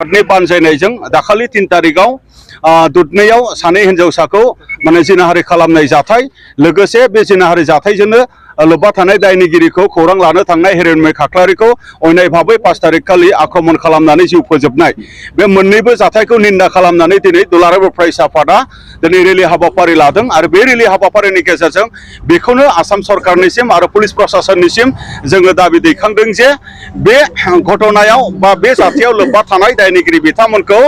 बानजायनायजों दाखालि 3 तारिखाव दुधनैयाव सानै हिनजावसाखौ माने जिनाहारि खालामनाय जाथाय लोगोसे बे जिनाहारि जाथायजोंनो लोब्बा थानाय दायनिगिरिखौ खौरां लानो थांनाय हिरण्मय खाख्लारिखौ अयनाय भाबै 5 तारिख खालि आक्रमण खालामनानै जिउ फोजोबनाय बे मोन्नैबो जाथायखौ निन्दा खालामनानै दिनै दुलाराय बर' फरायसा आफादा दिनै रेलि हाबाफारि लादों आरो बे रेलि हाबाफारिनि गेजेरजों बेखौनो आसाम सरकारनिसिम आरो पुलिस प्रशासननिसिम जोङो दाबि दैखांदों जे बे घटनायाव बा बे जाथायाव लोब्बा थानाय दायनिगिरि बिथांमोनखौ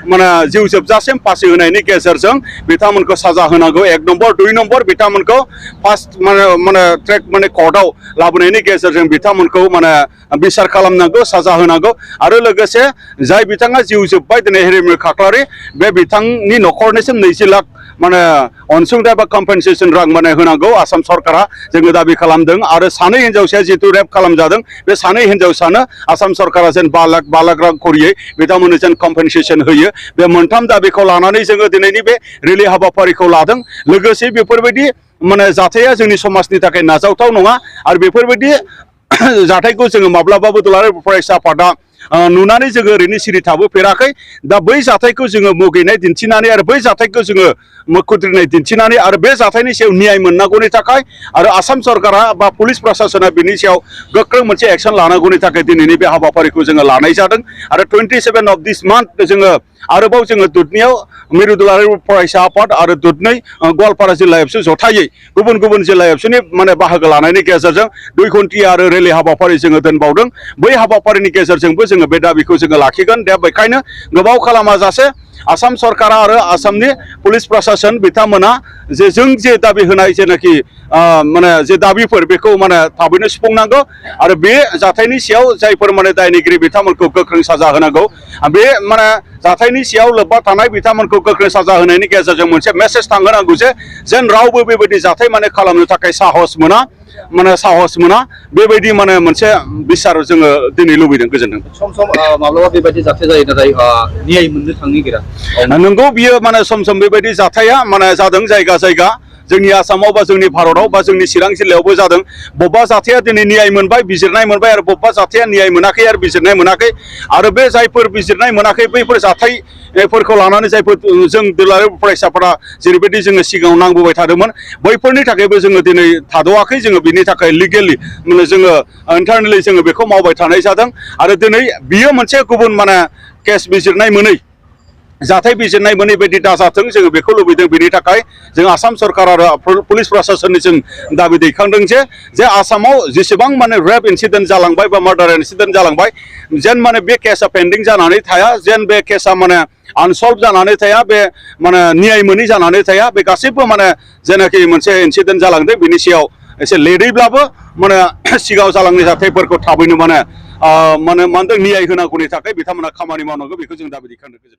माने जिउ जोबजासिम फासि होनायनि गेजेरजों बिथांमोनखौ साजा होनांगौ 1 नम्बर 2 नम्बर बिथांमोनखौ फार्स्ट माने ट्रेक माने कोर्टआव लाबोनायनि गेजेरजों बिथांमोनखौ माने बिसार खालामनांगौ साजा होनांगौ आरो लोगोसे जाय बिथाङा जिउ जोबबाय दिनै हिरण्मय खाख्लारि बे बिथांनि न'खरनिसिम 20 लाख माने अनसुंथाइ बा कम्पेनसेसन रां माने होनांगौ आसाम सरकारा जोङो दाबि खालामदों आरो सानै हिनजावसाया जितु रेप खालामजादों बे सानै हिनजावसानो आसाम सरकारा जेन 5 लाख रां करियै बिथांमोननो जेन कम्पेनसेसन होयो बे मोनथाम दाबिखौ लानानै जोङो दिनैनि बे रेलि हाबाफारिखौ लादों लोगोसे बेफोरबायदि माने जाथाया जोंनि समाजनि थाखाय नाजावथाव नङा आरो बेफोरबायदि जाथायखौ जोङो माब्लाबाबो दुलाराय फरायसा आफादा नुनानै जोङो ओरैनो सिरि थाबोफेराखै दा बै जाथायखौ जोङो मुगैनाय दिन्थिनानै आरो बै जाथायखौ जोङो मोखुद्रिनाय दिन्थिनानै आरो बे जाथायनि सायाव न्याय मोननांगौनि थाखाय आरो आसाम सरकारा बा पुलिस प्रशासना बिनि सायाव गोख्रों मोनसे एक्शन लानांगौनि थाखाय दिनैनि बे हाबाफारिखौ जोङो लानाय जादों आरो 27 अफ दिस मान्थ जोङो आरोबाव जोङो दुधनैयाव मिरु दुलाराय फरायसा आफाद आरो दुधनै गवालपारा जिल्ला एबसु जथायै गुबुन गुबुन जिल्ला एबसुनि माने बाहागो लानायनि गेजेरजों 2 घन्टा आरो रेलि हाबाफारि जोङो दोनबावदों बै हाबाफारिनि गेजेरजोंबो जोङो बे दाबिखौ जोङो लाखिगोन दा बेखायनो गोबाव खालामाजासे आसाम सरकारा आरो आसामनि पुलिस प्रशासन बिथांमोना जे दाबि होनाय जेनाखि माने जे दाबिफोर बेखौ माने थाबैनो सुफुंनांगौ आरो बे जाथायनि सायाव जायफोर माने दायनिगिरि बिथांमोनखौ गोख्रों साजा होनांगौ बे माने जाथायनि सायाव लोब्बा थानाय बिथांमोनखौ गोख्रों साजा होनायनि गेजेरजों मोनसे मेसेज थांहोनांगौ जे जेन रावबो बेबायदि जाथाय माने खालामनो थाखाय साहस मोना बेबायदि माने मोनसे बिसार जोङो दिनै लुबैदों गोजोनदों सम माब्लाबा बेबायदि जाथाय जायो नाथाय न्याय मोननो थांनो नंगौ बियो माने सम बेबायदि जाथाया माने जादों जायगा जायगा जोंनि आसामाव बा जोंनि भारताव बा जोंनि चिरां जिल्लायावबो जादों बबेबा जाथाया दिनै न्याय मोनबाय बिजिरनाय मोनबाय आरो बबेबा जाथाया न्याय मोनाखै आरो बिजिरनाय मोनाखै आरो बे जायफोर बिजिरनाय मोनाखै बैफोर जाथायफोरखौ लानानै जायफोर जों दुलाराय फरायसाफोरा जेरैबायदि जोङो सिगाङाव नांबोबाय थादोंमोन बैफोरनि थाखायबो जोङो दिनै थाद'आखै जोङो बिनि थाखाय लिगेलि माने जोङो इन्टारनेलि जोङो बेखौ मावबाय थानाय जादों आरो दिनै बियो मोनसे गुबुन माने केस बिजिरनाय मोनै जाथाय बिजिरनाय मोनै बायदि दाजाथों जोङो बेखौ लुबैदों बेनि थाखाय जों आसाम सरकार आरो पुलिस प्रशासननिसिम दाबि दैखांदों जे आसामाव जेसेबां माने रेप इन्सिडेन्ट जालांबाय बा मार्डार इन्सिडेन्ट जालांबाय जेन माने बे केसा पेन्डिं जानानै थाया जेन बे केसा माने आनसल्भ जानानै थाया बे माने न्याय मोनै जानानै थाया बे गासैबो माने जेनाखि मोनसे इन्सिडेन्ट जालांदों बिनि सायाव एसे लेटैब्लाबो माने सिगाङाव जालांनाय जाथायफोरखौ थाबैनो माने न्याय होनांगौनि थाखाय बिथांमोना खामानि मावनांगौ बेखौ जों दाबि दैखांदों।